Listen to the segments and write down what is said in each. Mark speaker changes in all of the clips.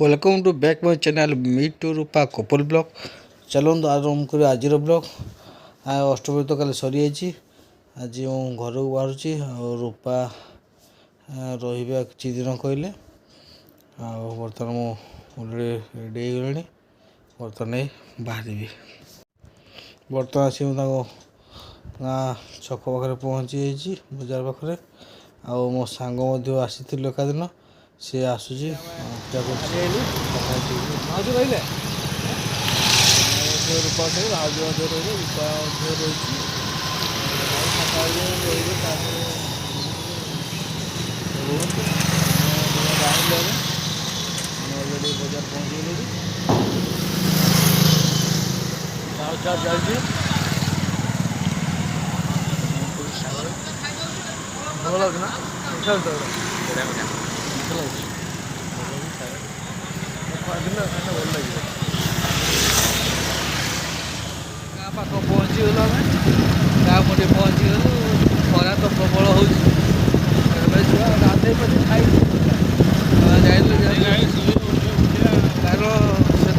Speaker 1: Welcome to back my channel meet to Rupa couple blog. चलते आरम्भ कर आज ब्लॉग। अष्टमी तो कल सरी आज घर को बाहर रूपा रहा किसी दिन कहले बर्तमान मुझे रेडी हो गले। बर्तमान बाहर बर्तमान आसी गाँ छक पाखे पहुँची बजार पाखे मो सांग आसी एका दिन सी आसूसी रूपा भाज रही रूपा रही बजार पहुँची गले चलती भल लगे ना भल लगे गाँ पाख पहुँचीगल आम गाँ मुझे पहुँचीगलु खरा तो प्रबल हो गाधे पाधे खाई कारण से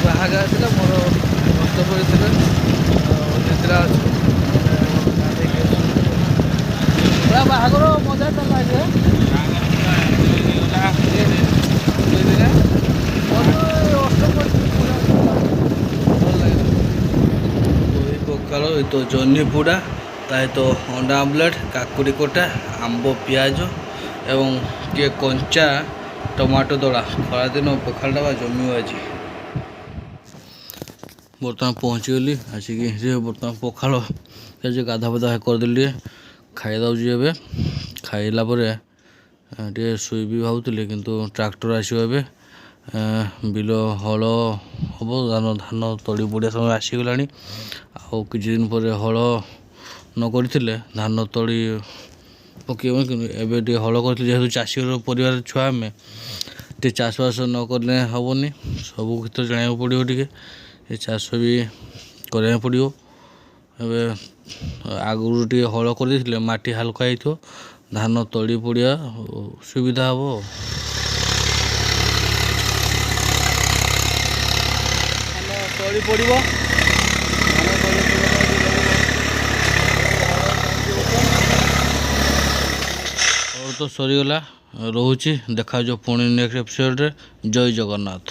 Speaker 1: बाहागर था मोर बस्तपुर निद्रा अच्छे बाहागर मजा तो लगे पखाल तो जह्नी पोड़ा तो अंडा आमलेट काकुड़ी कोटा आंब पियाज एवं टे कंचा टमाटो दड़ा खरा दिन पखाल जमी आज बर्तमान पहुँचीगली आसिक बर्तमान पखाल गाधा पाधा करदेली खाई दे खाइला टे शुईबी भावुली किंतु ट्रैक्टर आसो बिल हल हम धान तली पड़ा समय आसीगला कि दिन पर हल न करते धान तली पकड़ कि हल कर जेहतु चाषी परिवार छुआ आम टे चाषबास न कले हेनी सब क्षेत्र जाना पड़ो टे चाष भी करा पड़ो आगुरी टे हल कर माटी हालका हो धान तली पड़ा सुविधा हम तली पड़ो और तो सरीगला रोचे देखा पुणी नेक्स्ट एपिसोड रे। जय जगन्नाथ।